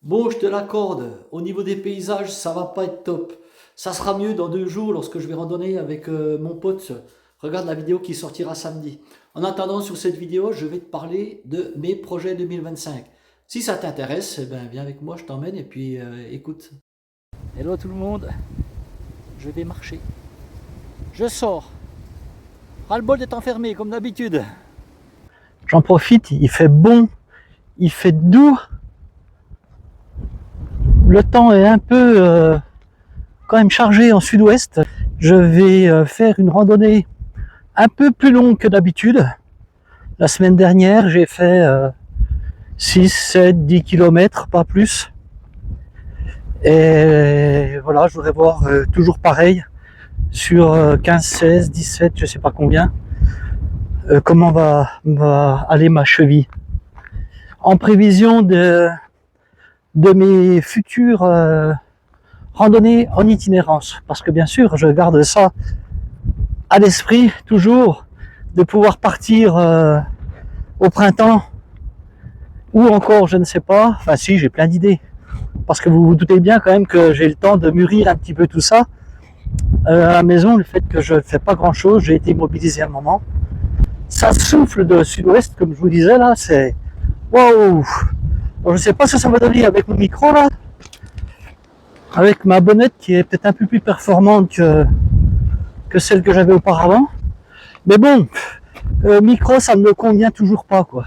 Bon, je te l'accorde, au niveau des paysages, ça va pas être top. Ça sera mieux dans 2 jours lorsque je vais randonner avec mon pote. Regarde la vidéo qui sortira samedi. En attendant, sur cette vidéo, je vais te parler de mes projets 2025. Si ça t'intéresse, eh ben, viens avec moi, je t'emmène et puis écoute. Hello tout le monde, je vais marcher. Je sors. Ras-le-bol d'être enfermé comme d'habitude. J'en profite, il fait bon, il fait doux. Le temps est un peu quand même chargé en sud-ouest. Je vais faire une randonnée un peu plus longue que d'habitude. La semaine dernière, j'ai fait 6, 7, 10 km, pas plus. Et voilà, je voudrais voir toujours pareil sur 15, 16, 17, je sais pas combien, comment va aller ma cheville. En prévision de mes futures randonnées en itinérance. Parce que bien sûr, je garde ça à l'esprit toujours, de pouvoir partir au printemps ou encore, je ne sais pas, enfin si, j'ai plein d'idées. Parce que vous vous doutez bien quand même que j'ai le temps de mûrir un petit peu tout ça. À la maison, le fait que je ne fais pas grand chose, j'ai été immobilisé un moment. Ça souffle de sud-ouest, comme je vous disais là, c'est waouh! Je ne sais pas ce que ça va donner avec mon micro là, avec ma bonnette qui est peut-être un peu plus performante que celle que j'avais auparavant. Mais bon, micro, ça ne me convient toujours pas quoi.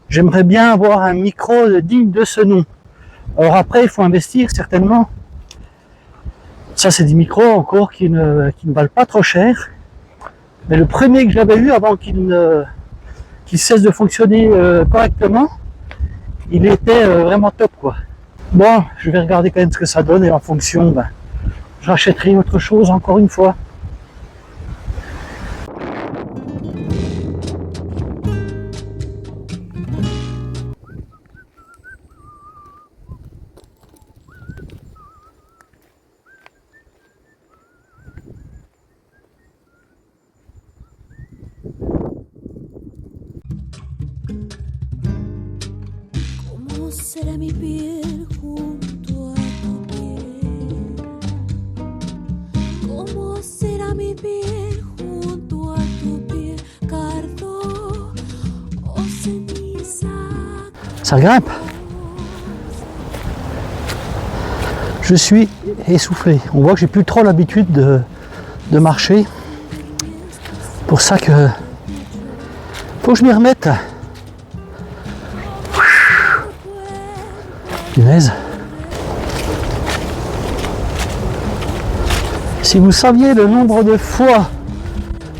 J'aimerais bien avoir un micro digne de ce nom. Alors après, il faut investir certainement. Ça, c'est des micros encore qui ne valent pas trop cher. Mais le premier que j'avais eu avant qu'il cesse de fonctionner correctement, il était vraiment top quoi. Bon, je vais regarder quand même ce que ça donne et en fonction, j'achèterai autre chose encore une fois. Será mi piel junto a tu piel. ¿Cómo será mi piel junto a tu piel? Cardo o ceniza. Ça grimpe. Je suis essoufflé. On voit que j'ai plus trop l'habitude de marcher. Pour ça que faut que je m'y remette. Punaise. Si vous saviez le nombre de fois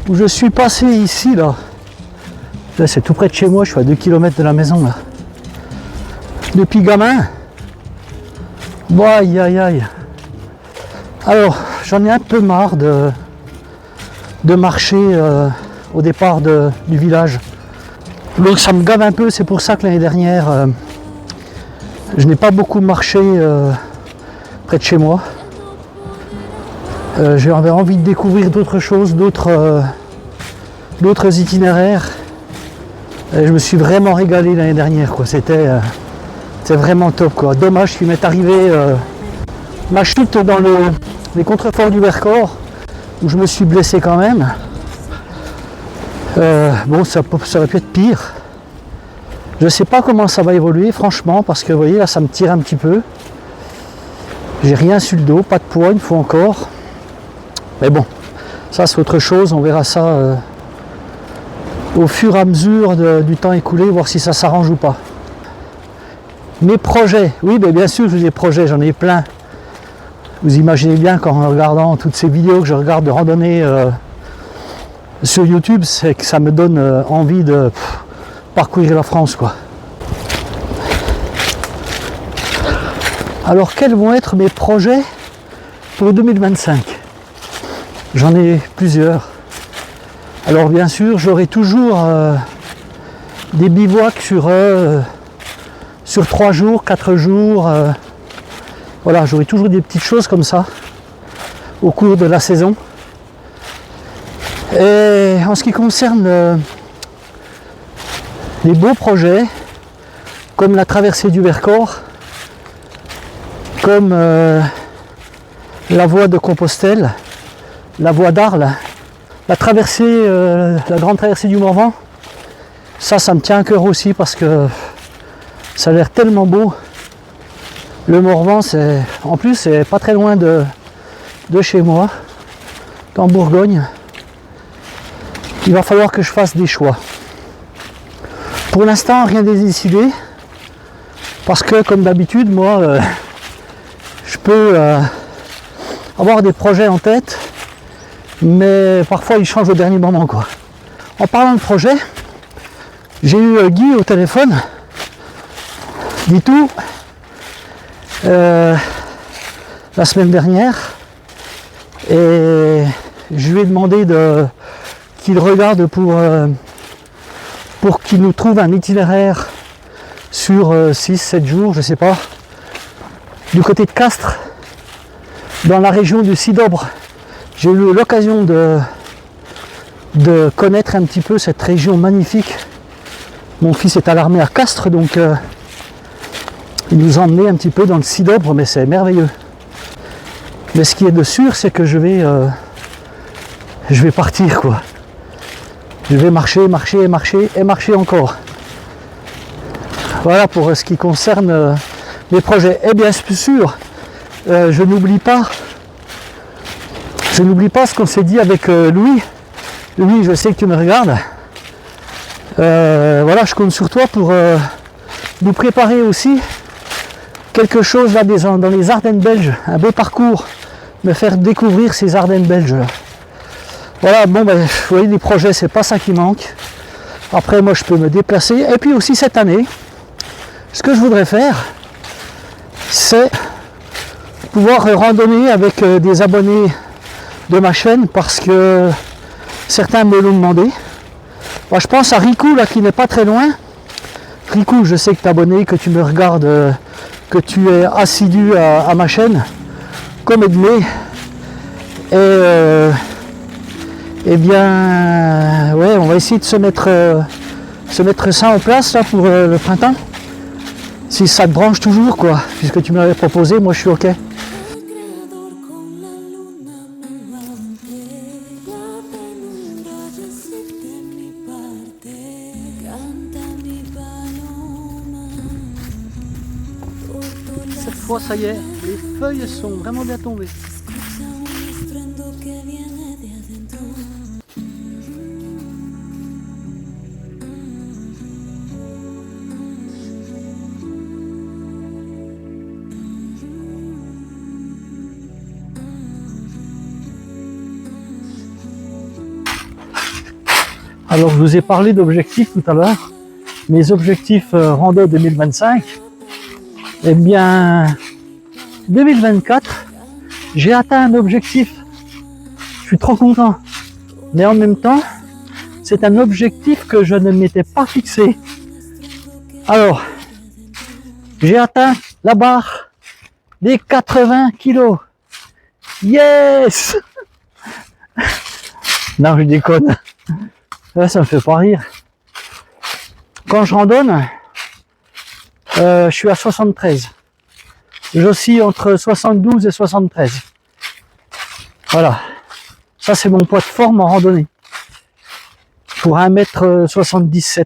où je suis passé ici, là c'est tout près de chez moi, je suis à 2 km de la maison, là. Depuis gamin. Bon, aïe, aïe, aïe. Alors, j'en ai un peu marre de marcher au départ du village. Donc ça me gave un peu, c'est pour ça que l'année dernière, je n'ai pas beaucoup marché près de chez moi. J'avais envie de découvrir d'autres choses, d'autres itinéraires. Et je me suis vraiment régalé l'année dernière, quoi. C'était vraiment top, quoi. Dommage qu'il m'est arrivé ma chute dans les contreforts du Vercors, où je me suis blessé quand même. Bon, ça aurait pu être pire. Je ne sais pas comment ça va évoluer, franchement, parce que vous voyez, là, ça me tire un petit peu. J'ai rien sur le dos, pas de poids, il faut encore. Mais bon, ça c'est autre chose, on verra ça au fur et à mesure du temps écoulé, voir si ça s'arrange ou pas. Mes projets, oui, mais bien sûr, j'ai des projets, j'en ai plein. Vous imaginez bien qu'en regardant toutes ces vidéos que je regarde de randonnée sur YouTube, c'est que ça me donne envie de parcourir la France, quoi. Alors quels vont être mes projets pour 2025? J'en ai plusieurs. Alors bien sûr, j'aurai toujours des bivouacs sur 3 jours, 4 jours. Voilà, j'aurai toujours des petites choses comme ça au cours de la saison. Et en ce qui concerne les beaux projets, comme la traversée du Vercors, comme la voie de Compostelle, la voie d'Arles, la traversée, la grande traversée du Morvan. Ça me tient à cœur aussi parce que ça a l'air tellement beau. Le Morvan, en plus, c'est pas très loin de chez moi, en Bourgogne. Il va falloir que je fasse des choix. Pour l'instant, rien n'est décidé parce que, comme d'habitude, moi, je peux avoir des projets en tête, mais parfois ils changent au dernier moment, quoi. En parlant de projet, j'ai eu Guy au téléphone, dit tout, la semaine dernière, et je lui ai demandé qu'il regarde pour qu'il nous trouve un itinéraire sur 6-7 jours, je sais pas, du côté de Castres, dans la région du Sidobre. J'ai eu l'occasion de connaître un petit peu cette région magnifique. Mon fils est à l'armée à Castres, donc il nous a emmenés un petit peu dans le Sidobre, mais c'est merveilleux. Mais ce qui est de sûr, c'est que je vais partir, quoi. Je vais marcher et marcher encore. Voilà pour ce qui concerne les projets. Et bien sûr, je n'oublie pas ce qu'on s'est dit avec Louis. Louis, je sais que tu me regardes. Voilà, je compte sur toi pour nous préparer aussi quelque chose là dans les Ardennes belges, un beau parcours, me faire découvrir ces Ardennes belges. Voilà, bon, ben, vous voyez, les projets, c'est pas ça qui manque. Après, moi, je peux me déplacer. Et puis aussi cette année, ce que je voudrais faire, c'est pouvoir randonner avec des abonnés de ma chaîne parce que certains me l'ont demandé. Moi, je pense à Riku là qui n'est pas très loin. Riku, je sais que tu es abonné, que tu me regardes, que tu es assidu à ma chaîne, comme Edmé. Et bien, ouais, on va essayer de se mettre ça en place là pour le printemps. Si ça te branche toujours, quoi, puisque tu m'avais proposé, moi je suis ok. Cette fois, ça y est, les feuilles sont vraiment bien tombées. Alors, je vous ai parlé d'objectifs tout à l'heure, mes objectifs rando 2025. Eh bien, 2024, j'ai atteint un objectif. Je suis trop content. Mais en même temps, c'est un objectif que je ne m'étais pas fixé. Alors, j'ai atteint la barre des 80 kilos. Yes! Non, je déconne. Là, ça me fait pas rire. Quand je randonne, je suis à 73. J'oscille entre 72 et 73. Voilà. Ça, c'est mon poids de forme en randonnée. Pour 1m77.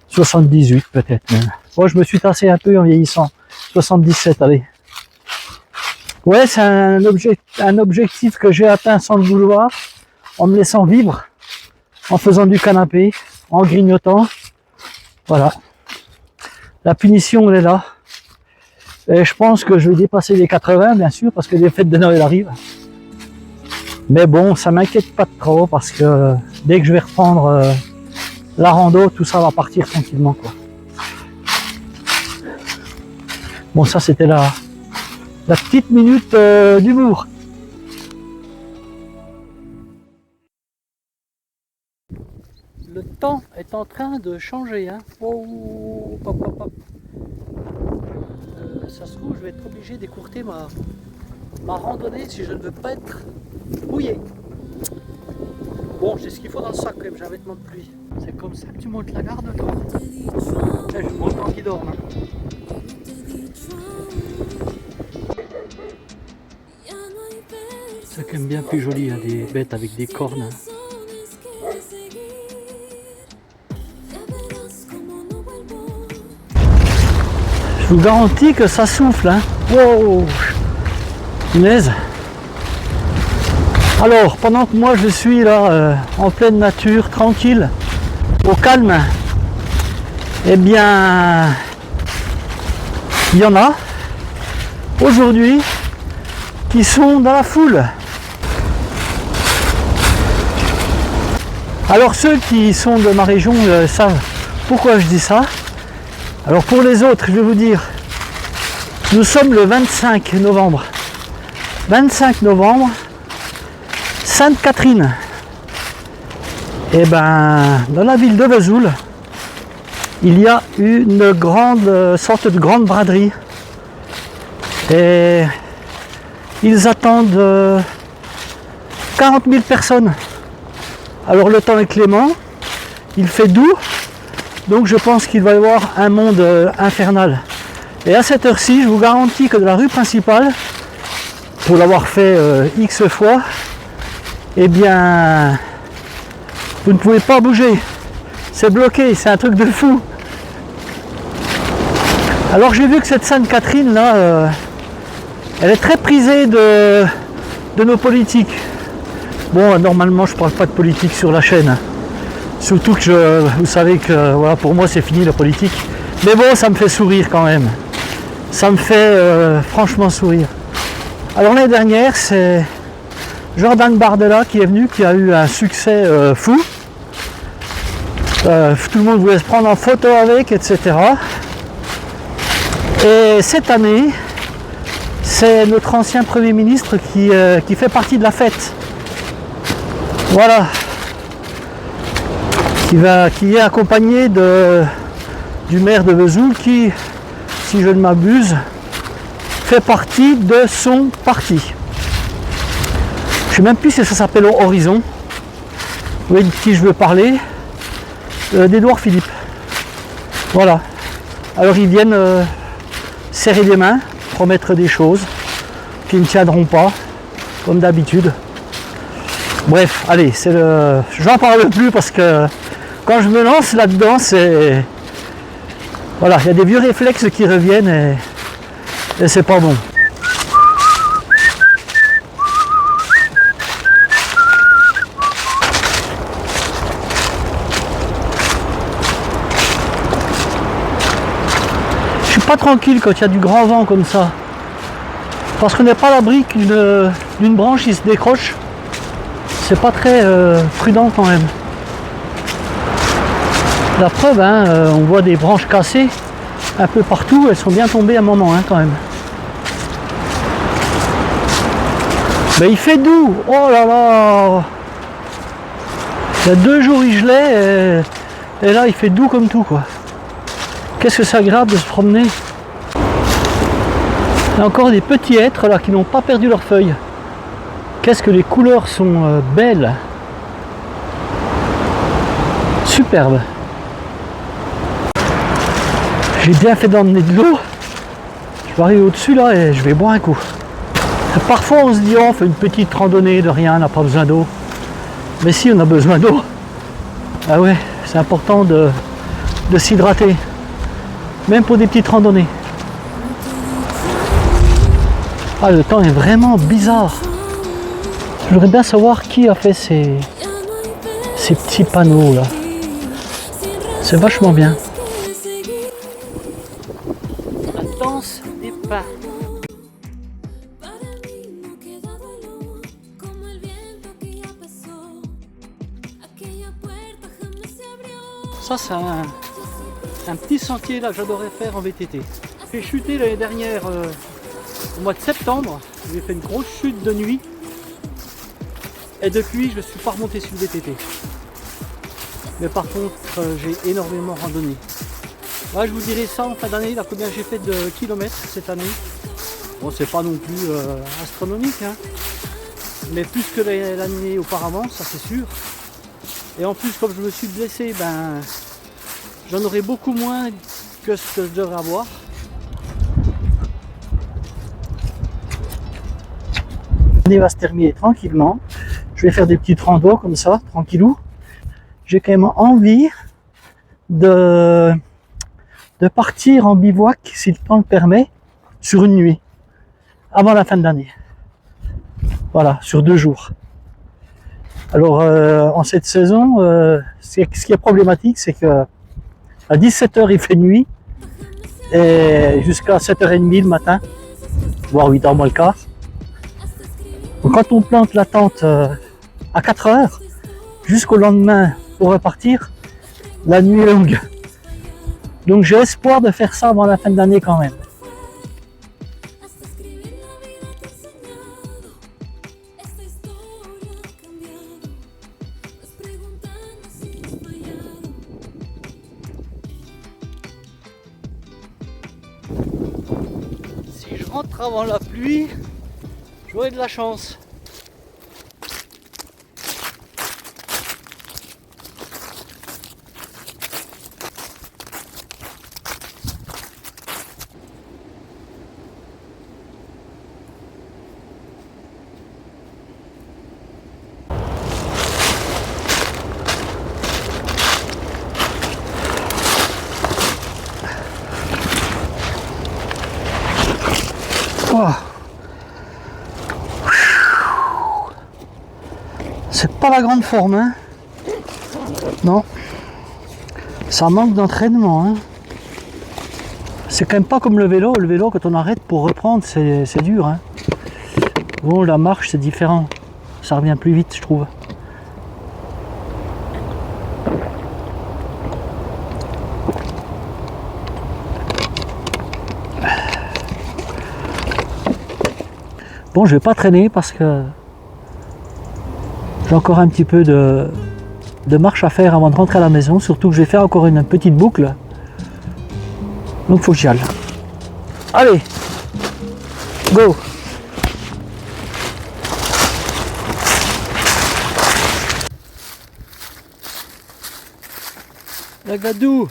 78 peut-être même. Moi, je me suis tassé un peu en vieillissant. 77, allez. Ouais, c'est un objectif que j'ai atteint sans le vouloir, en me laissant vivre, en faisant du canapé, en grignotant. Voilà. La punition, elle est là. Et je pense que je vais dépasser les 80, bien sûr, parce que les fêtes de Noël arrivent. Mais bon, ça m'inquiète pas trop, parce que dès que je vais reprendre la rando, tout ça va partir tranquillement, quoi. Bon, ça, c'était la petite minute d'humour. Le temps est en train de changer, hein. Oh, hop, hop, hop. Ça se trouve, je vais être obligé d'écourter ma randonnée si je ne veux pas être mouillé. Bon, j'ai ce qu'il faut dans le sac quand même, j'ai un vêtement de pluie. C'est comme ça que tu montes la garde, toi. Je monte en qui dort, hein. Ça qui est bien plus joli, hein, des bêtes avec des cornes. Je vous garantis que ça souffle, hein. Wow, punaise. Alors, pendant que moi je suis là en pleine nature, tranquille, au calme, eh bien, il y en a aujourd'hui qui sont dans la foule. Alors ceux qui sont de ma région savent pourquoi je dis ça. Alors pour les autres, je vais vous dire, nous sommes le 25 novembre. 25 novembre, Sainte-Catherine. Et ben, dans la ville de Vesoul, il y a une grande sorte de grande braderie. Et ils attendent 40 000 personnes. Alors le temps est clément, il fait doux, donc je pense qu'il va y avoir un monde infernal. Et à cette heure-ci, je vous garantis que de la rue principale, pour l'avoir fait X fois, eh bien, vous ne pouvez pas bouger. C'est bloqué, c'est un truc de fou. Alors j'ai vu que cette Sainte-Catherine là, elle est très prisée de nos politiques. Bon, normalement je ne parle pas de politique sur la chaîne. Surtout que vous savez que voilà, pour moi c'est fini la politique. Mais bon, ça me fait sourire quand même. Ça me fait franchement sourire. Alors l'année dernière, c'est Jordan Bardella qui est venu, qui a eu un succès fou. Tout le monde voulait se prendre en photo avec, etc. Et cette année, c'est notre ancien Premier ministre qui fait partie de la fête. Voilà. Qui est accompagné du maire de Vesoul qui, si je ne m'abuse, fait partie de son parti. Je ne sais même plus si ça s'appelle Horizon. Vous voyez de qui je veux parler, d'Édouard Philippe. Voilà. Alors ils viennent serrer les mains, promettre des choses qui ne tiendront pas, comme d'habitude. Bref, allez, j'en parle plus parce que quand je me lance là-dedans, c'est... Voilà, il y a des vieux réflexes qui reviennent et c'est pas bon. Je suis pas tranquille quand il y a du grand vent comme ça. Parce qu'on n'est pas à l'abri d'une branche qui se décroche. C'est pas très prudent quand même. La preuve, hein, on voit des branches cassées un peu partout, elles sont bien tombées à un moment hein, quand même. Mais il fait doux, oh là là. Il y a 2 jours il gelait et là il fait doux comme tout quoi. Qu'est-ce que c'est agréable de se promener. Il y a encore des petits hêtres là qui n'ont pas perdu leurs feuilles. Qu'est-ce que les couleurs sont belles. Superbe. J'ai bien fait d'emmener de l'eau. Je vais arriver au-dessus là et je vais boire un coup. Parfois on se dit oh, on fait une petite randonnée de rien, on n'a pas besoin d'eau. Mais si, on a besoin d'eau. Ah ouais, c'est important de s'hydrater. Même pour des petites randonnées. Ah, le temps est vraiment bizarre. Je voudrais bien savoir qui a fait ces petits panneaux là. C'est vachement bien. La danse des pas. Ça, c'est un petit sentier là que j'adorais faire en VTT. J'ai chuté l'année dernière au mois de septembre. J'ai fait une grosse chute de nuit. Et depuis, je ne suis pas remonté sur le VTT. Mais par contre, j'ai énormément randonné. Là, je vous dirai ça en fin d'année, là, combien j'ai fait de kilomètres cette année. Bon, c'est pas non plus astronomique, hein, mais plus que l'année auparavant, ça c'est sûr. Et en plus, comme je me suis blessé, ben, j'en aurai beaucoup moins que ce que je devrais avoir. l'année va se terminer tranquillement. Je vais faire des petites randos comme ça, tranquillou. J'ai quand même envie de partir en bivouac, si le temps le permet, sur une nuit, avant la fin de l'année. Voilà, sur 2 jours. Alors, en cette saison, ce qui est problématique, c'est que à 17h, il fait nuit, et jusqu'à 7h30 le matin, voire 8h moins le quart. Donc, quand on plante la tente à 4h, jusqu'au lendemain pour repartir, la nuit est longue. Donc j'ai espoir de faire ça avant la fin de l'année quand même. Si je rentre avant la pluie, j'aurai de la chance. Oh. C'est pas la grande forme, hein. Non. Ça manque d'entraînement, hein. C'est quand même pas comme le vélo. Le vélo, quand on arrête pour reprendre, c'est dur, hein. Bon, la marche, c'est différent. Ça revient plus vite, je trouve. Bon, je vais pas traîner parce que j'ai encore un petit peu de marche à faire avant de rentrer à la maison, surtout que je vais faire encore une petite boucle. Donc faut que j'y aille. Allez, go! La gadou!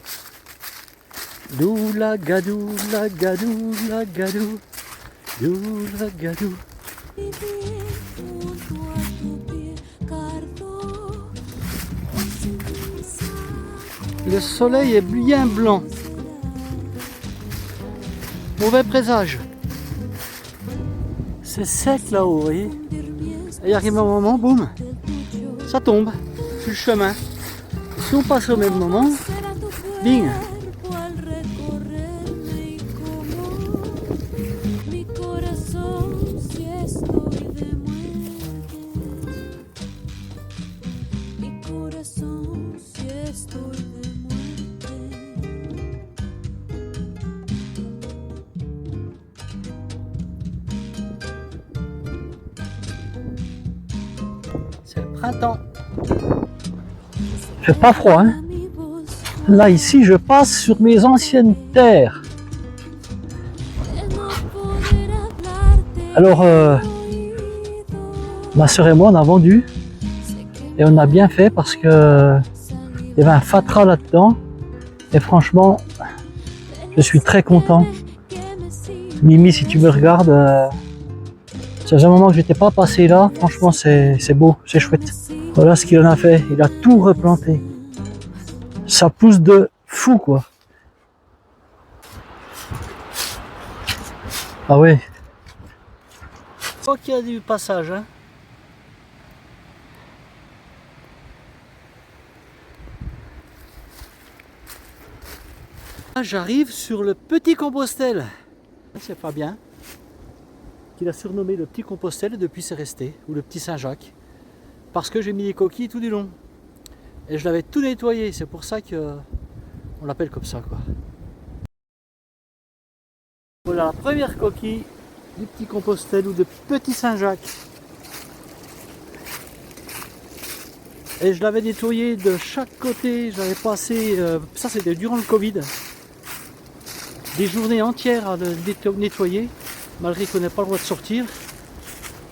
Dou la gadou, la gadou, la gadou, dou la gadou. Le soleil est bien blanc. Mauvais présage. C'est sec là-haut, vous voyez. Et il arrive un moment, boum, ça tombe sur le chemin. Si on passe au même moment, bing. C'est le printemps. Il fait pas froid, hein. Là, ici, je passe sur mes anciennes terres. Alors, ma soeur et moi, on a vendu. Et on a bien fait parce que il y avait un fatras là-dedans. Et franchement, je suis très content. Mimi, si tu me regardes, ça faisait un moment que j'étais pas passé là. Franchement, c'est beau, c'est chouette. Voilà ce qu'il en a fait. Il a tout replanté. Ça pousse de fou, quoi. Ah ouais. Faut qu'il y a du passage, hein. J'arrive sur le Petit Compostelle. C'est pas bien. Qu'il a surnommé le Petit Compostelle et depuis c'est resté, ou le Petit Saint-Jacques. Parce que j'ai mis des coquilles tout du long. Et je l'avais tout nettoyé, c'est pour ça que on l'appelle comme ça, quoi. Voilà la première coquille du Petit Compostelle ou de Petit Saint-Jacques. Et je l'avais nettoyé de chaque côté, j'avais passé, ça c'était durant le Covid, des journées entières à le nettoyer, malgré qu'on n'ait pas le droit de sortir.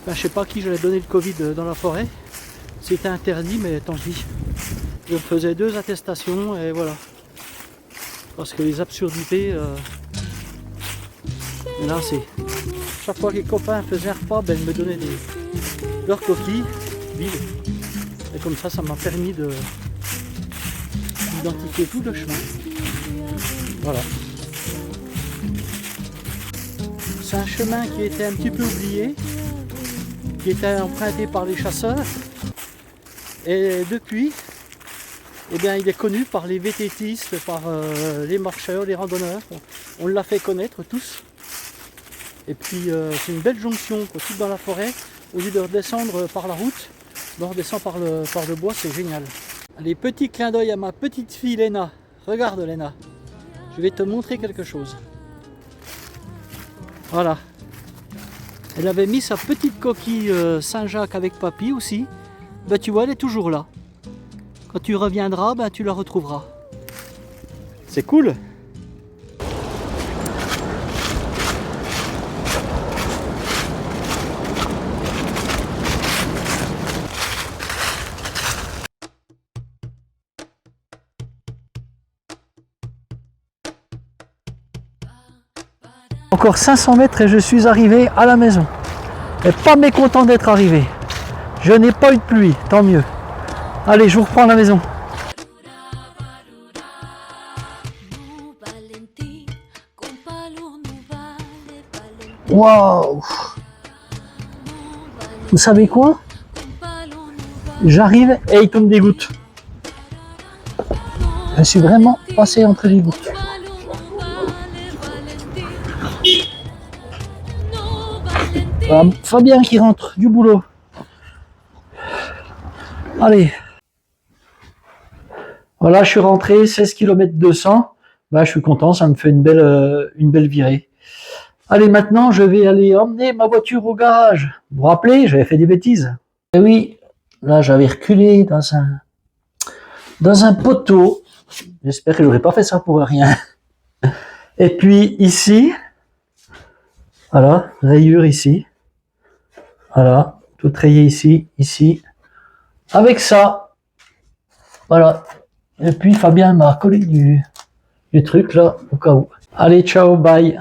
Enfin, je sais pas à qui j'allais donner le Covid dans la forêt, c'était interdit, mais tant pis. Je faisais 2 attestations et voilà. Parce que les absurdités, là c'est... Chaque fois que les copains faisaient un repas, ben, ils me donnaient leurs coquilles vides. Et comme ça m'a permis d'identifier tout le chemin. Voilà. C'est un chemin qui était un petit peu oublié, qui était emprunté par les chasseurs. Et depuis, eh bien, il est connu par les vététistes, par les marcheurs, les randonneurs. On l'a fait connaître tous. Et puis c'est une belle jonction, quoi, tout dans la forêt. Au lieu de redescendre par la route, on redescend par le bois, c'est génial. Allez, petit clin d'œil à ma petite fille Léna. Regarde Léna, je vais te montrer quelque chose. Voilà. Elle avait mis sa petite coquille Saint-Jacques avec papy aussi. Ben, tu vois, elle est toujours là. Quand tu reviendras, ben, tu la retrouveras. C'est cool. Encore 500 mètres et je suis arrivé à la maison. Et pas mécontent d'être arrivé. Je n'ai pas eu de pluie, tant mieux. Allez, je vous reprends à la maison. Waouh! Vous savez quoi? J'arrive et il tombe des gouttes. Je suis vraiment passé entre les gouttes. Voilà, Fabien qui rentre du boulot. Allez. Voilà, je suis rentré, 16 km 200. Bah, je suis content, ça me fait une belle virée. Allez, maintenant, je vais aller emmener ma voiture au garage. Vous vous rappelez, j'avais fait des bêtises. Et oui, là, j'avais reculé dans un poteau. J'espère que j'aurais pas fait ça pour rien. Et puis, ici, voilà, rayure ici. Voilà, tout rayé ici, ici. Avec ça, voilà. Et puis, Fabien m'a collé du truc là, au cas où. Allez, ciao, bye.